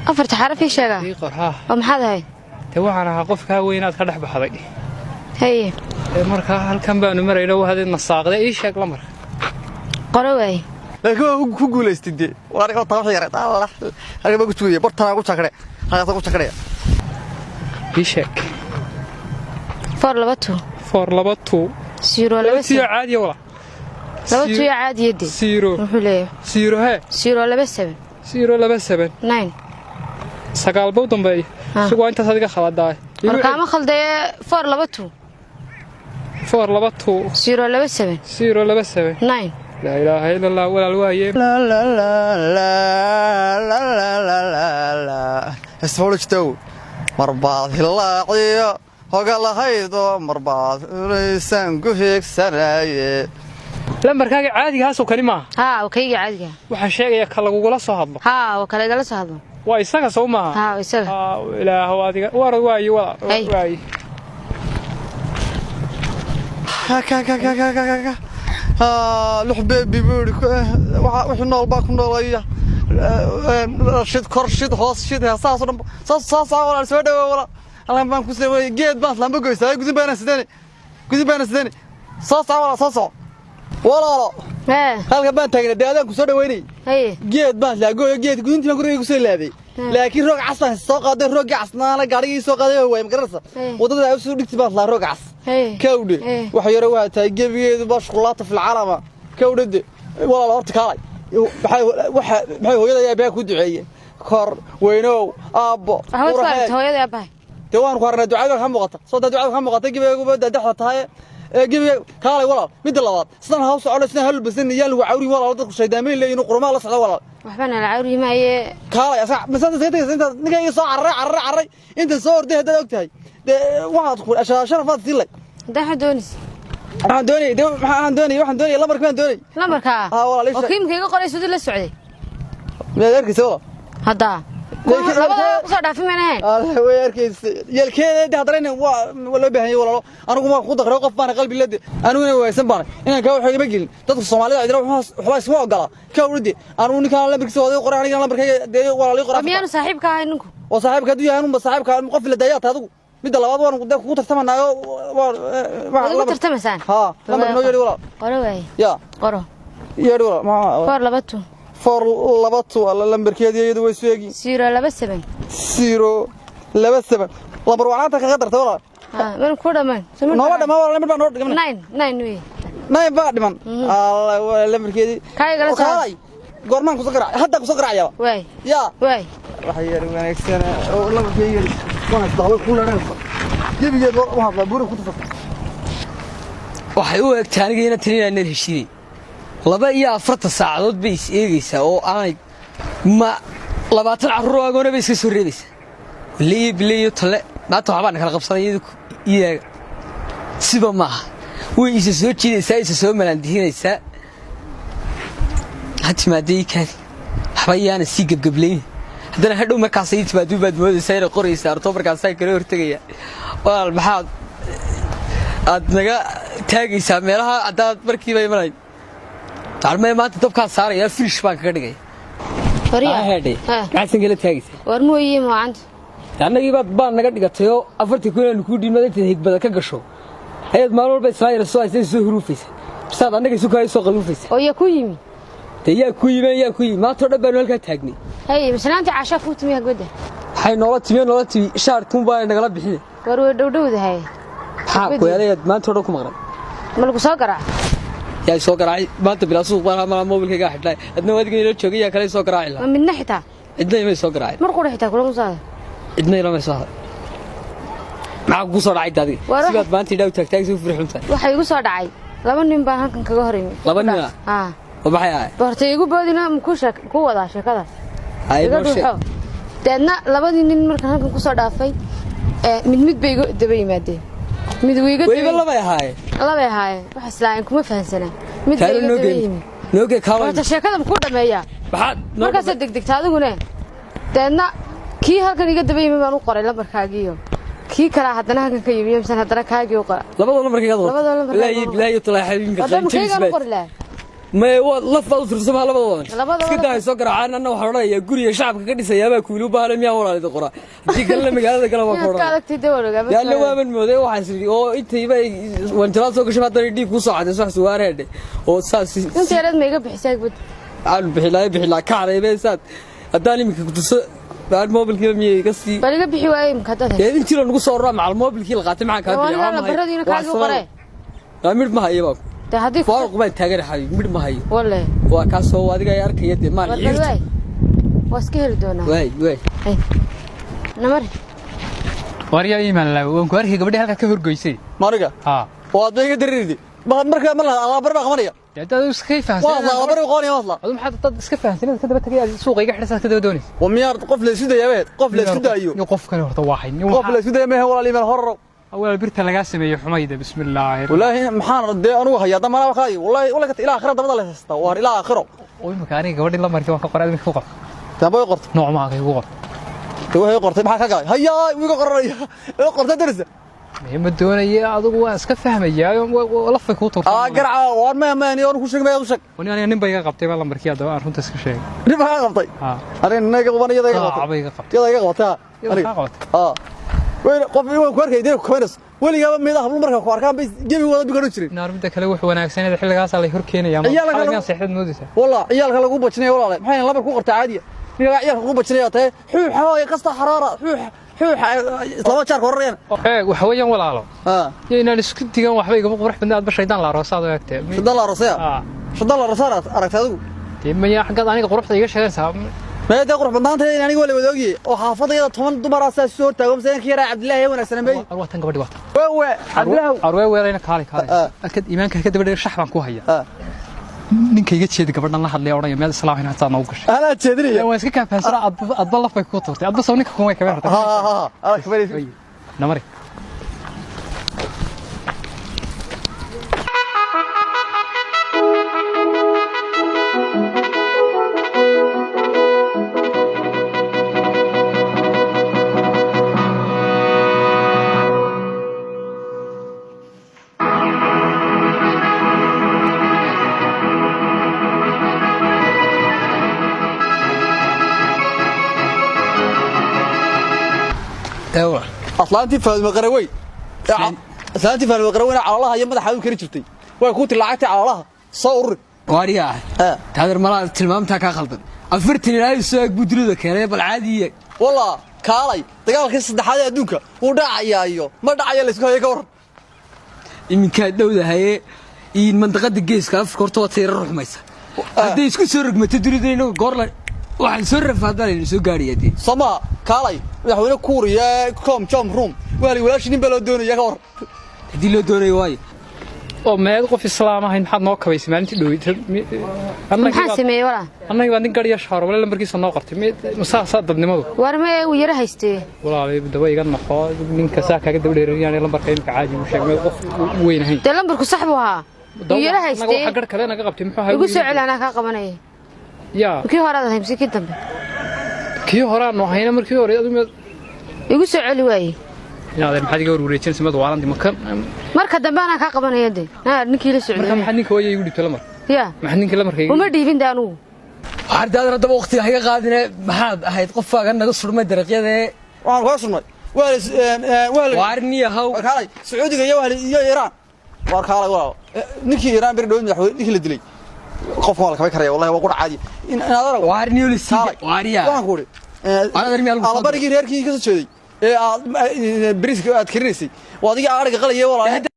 أفرت حرفي شجع أم حدا هاي توعنا قفك وينات خلح بحضي هي مركا هل كان بأنه مرة يلو هذه النصاق ده إيش شكله مرة قروي لكن هو كقول استدي وأنا طاح يا ريت الله أنا بقول شوية برتنا أقول شكله هذا أقول شكله إيش شك فور لبطو سيرو لبس سيرو عادي ولا لبطو يا عادي يدي سيرو هاي سيرو لبس 7 سيرو لبس 7 9 سقال بودن باي سو أنت صدق خلدا مركام خلدا فور لبطو سيرو لبس 7 9 لا إله إلا الله ولا الواي لا لا لا لا لا لا لا لا اسمعوا تو مرباط الله هقال هيدو مرباط لسان قفيك سراي لما كان عادي هاسو كلمة وكيجي عادي وحشاق يا كلا جوجل صهض وكلا جلس هذا وإسقى سوما وإسقى لا هو هذا واي واي لحبي بيقول وحنا الباكم نلاقيه شد كرشد هاس شد صاص ولا سودا ولا الله ما كوسوي جيد بس لما بقول ساي قدي بنا سدني صاص ولا هل كمان تاجر ده كوسودا ويني جيد بس لا جو جيد قدي انت ما قريب كوسوي لابي لكن روق عصا السوق هذا روق عصنا لا قاري سوق هذا هو مقرصه وضد أوسو دكتبات لا روق عص كودي وحيروها تجيبي بشغلات في العالم كودي ولا الأرض كاي waxay hooyada aabaa ku duceeyay kor weynow aabbo hooyada aabaa tawaan qorna ducada ka muuqata soo ducada ka muuqata gibeegu bada dhaxda tahay gibeegu kaalay walaal mid labaad sidan haw socdo sidan hal basan yaal waa awri walaal dadku shaydaamin leeyeen qurma la socdo walaal waxbana la awri maaye kaalay asax masada saytay inta niga soo carray inta soo orday hada ogtahay waxaad ku sharafad silay daxdoonis waxaan doonay lambarka walaal oo kiimkayga qorayso la socday meedarkiisa hada labada ku soo dhaafay meenahay الله ويركيس يلكيده هدرين ولا بهني ولا انا ما ku daqro qof baan qalbi leed anuna waysan baan inaan ka waxay ma gelin dadka Soomaalida ay waxba isma ogala ka wridi anu ninka la bigso wada qoraan aniga lambarkay walaal qoraan miyaan saaxiibka ahay ninku oo saaxiibka haduu yahay anu saaxiibka qof la dayaat adigu mid labaad waan ku tartamanayo waa tartamaysan lambar noo yeeri walaal qoro way qoro yeeri walaal ma far labato فور لبطو على لمبركيدي يدو ويسويغي 027 027 لبر وعناتك قدرت ولا من كودمان نو دما ولا لمبر نو دغم 9 وي 9 با دمان الله لمبركيدي كاي غلا كاي غورمان كسو قرا حدا كسو قرايا واي waxa yar wanaagsan oo lamakeeyay waxa dawo ku leeyahay jibigeed waxa buur ku tafas waxay u egtahay aniga inaan tirinaynaa heshiiyay 2 saacadood bay eegaysaa oo aanay ma 20 carruur agoona bay iska soo reebaysaa liibliyo tale maanta waxbaan kala qabsanay iyaga siba maaha way isa soo jiidaysaa isa soo malaandihinaysaa haddii maadii kaadi waxbayaan si gabgableyn haddana hadhow markaas ay timaado baad moodaysaa inay qoraysaa arto markaas ay kala hortagaya walaal maxaad aad naga taagaysaa meelaha cadaad markiiba imanay تعلمي ما تطبخ صار يا فيش بانك كذي. هادي. عايزين كلا تاجس. ورمو يجي ما عند. يعني جيبت بان نقدر نقطعه أفرت يكون الكودين ما تهيك بدك كجشوا. هيد مالور بس هاي السؤال زي زهرو فيس. بس هذا عندك يسوق هاي سوق فيس. أو يكويمي. تيا كوي ما ترى بنول كتاجني. هاي بس أنت عشان فوت مية جودة. هاي نولت شهر كم بان نقلب بحني. ورو دودو ده هاي. حاكو يا ريت ما ترى كم غرام. ملك ساقرع. يا سوكراي ما أنت بلا سوق ما موبيل كي قاعد لا أدنى وادي كنيلو تشوكي يا كلي سوكراي لا من ناحيته أدنى يمي سوكراي مرقو ناحيته كلهم صار أدنى يلا مسافر معك قصر عيد هذه سبب ما أنت داو تكتاك سوف فرح أنت وحي قصر عيد لمن نبى هكذا كجهرين لمن وبحياة بارتيجو بدينا مكوشك قوة داشة كذا هاي مرشة تأنا لبدي نمر هكذا قصر دافي من بيجو دبي مادي مدويجو ويبلا بيهاي الله بيهاي وحسلاين كم فهمسنا نوجي كمان أنت شيء كذا مكون دمية بعد مركز دك هذا هنا تأنا كي هكذا يقدر دبي ما نقرأ لا بركاجيو كي كلا حدنا هكذا كيبي مثلا حدنا كاجيو قرأ لا يطلع حبيبي هذا مكيف نقرأ لا ما هو لفظ ترسمها لبض كده يسوق رعانا أنا وحرنا يقولي شعب كده سيابا كلوا بهالم يا ولا القرى دي كلام هذا كلام قرى يا لو من مودي وحاسري أو أنت يبقى وأنت لا تسوق شباب تريدي كوسعة تسوق سوار هذا أو ساس أنت يا رد ما يقبل حسابك بد عارف بحلا كعرة يبقى سات الداني مكتوس بعد موبل كده ميقصي بل يقبل حواي مكتته يعني أنت لو نقول صورة مع الموبل كده قاتل معك هذا والله بردي نكاجو قرأ أمير ما هي باب تهدي فارق ما تاجر حبيبي مير ما هي والله وكاس هو هذا جاي أركي يدي ما والله واسكير دونا واي نمر waryaa iimaan la waan ku arkay gabadhii halka ka horgoysay mariga ha waa deega dariridi marka ma la alabar qabanaya dad iska fahansan waa alabar qoonaya wasla adu maxaad dad iska fahansan ka daba tagay suuqa iga xirsan ka daba doonaysa وميار قف لا سدايا قف لا سدايو iyo qof kale horta waa hayn قف لا سدايا ما هو اللي هرر awal birta laga sameeyo xumayda bismillaah والله محان رد انو هيا دما خاي والله الى اخره دبدا لا هستا وار الى اخره oo imka aniga gabadhii la markay waan ka qoray ku qor تابو قرت nooc ma ay ugu qor هي قرتي ما ka galay هيا wiiga qoraya qorta darisa ma doonayay adigu waan iska fahmayaa lafay ku turtay garca waan ma aan ku sheegay u sheeg wani aniga nin bay iga qabtay baa la markii adoo aan runta iska sheegay nin baa qabtay arrin naga qabanayada iga qabtay abay iga qabtay yada iga qabtay وين قف وين ku arkay deer koonas waliga mid ah marka ku arkaan bay jabi wada bigaru jiray naarmada kale wax wanaagsan ee xilligaas la hor keenaya ma xalkan saxid moodisa والله ciyaalka lagu bajinay walaal maxay labar ku qortay caadiya niga ciyaalka lagu bajinay tahay xuuxa way qasta xaraara laba jaar korreeyna waxa weeyaan walaalo inaan isku digan waxba iga qurux badnaa aad bashaydaan la roosaad oo eegtay shadal la roosaad aragtay adigu tiimaya xaqad aniga quruxda iga sheegaysaa ما يدي قرح بنتانتي aniga wala wadoogi oo xaafadayda 10 dumar ah soo taagan sayinka yara Cabdilaahi ee wanaagsan bay arwatan gabadhi wata Cabdilaahi arway weerayna kaali akad iimaanka ka dabadheer shax baan ku haya ninkayga jeedi gabadhan la hadlay oranaya meel islaamina taa ma u gashay ana jeedinaya waan iska kaafaansana adba lafay ku turtay adba soo ninka kuma ka weerartay ana kabeey namari ايوه اصلانتي فاهم قروي اصلانتي فاهم قروي على الله يا مدخ كري jirtay way ku tilaactay على الله soo واريا تادر ملا tilmaamta ka khaldan afartan ilaa soo gudrida keenay bal caadiye والله kaalay dagaalkii saddexaad ee adduunka uu dhacayaayo ma dhacayo la isku hayo ka war iminka dhowdahay in mandaqada geeska Afrika horta waa tiir ruxmaysa haday isku soo rogmato dunidayna goor la waxaan soo rafaadaan soo gaariyay sama kaalay madaxweyne Kuuriya kom jom room walaashii nin baa loo doonaya ka war hadii loo doonayo way oo meed qof islaam ahayn maxaad noo kabaysay maalintii dhoweytay maxaa sameeyay wala annaga baan gariya shaar wala lambarkiisa noo qortay masaasa dadnimadu war ma uu yara haystay walaalay daba iga noqo ninka saa kaaga dabdheerayaan lambarka imka caadi u sheegay qof weyn ahayn de lambarku sax buu ahaa uu yara haystay waxa gar kale naga qabtay muxuu ahaa igu soo celana ka qabanay ya kii hore aad haymsi kii dambe kii hore aan hayna markii hore igu soo celi waayay inaad maxaad iga wareejin samad waalanti makan marka dambe ana ka qabanay ninkii la socday marka maxaad ninka way igu dhibtay lamar ya maxaad ninka lamarkay uma dhiibin daanu waxaad hadaba waqti haga qaadina maxaad ahayd qofaaga naga surmay dariiqyada waan ku surmay waarniya haw kaalay Sacuudiga iyo Iran war kaalay waa ninkii Iran bir dhow madaxweyne ninkii la dilay qof wala ka karaya wallahi waa qura caadi in aad waarniyo li sii waariya waan ku ri ala barigi reerkii ka soo jeeday ee bariiska aad karinaysay waa adiga aariga qalay walaal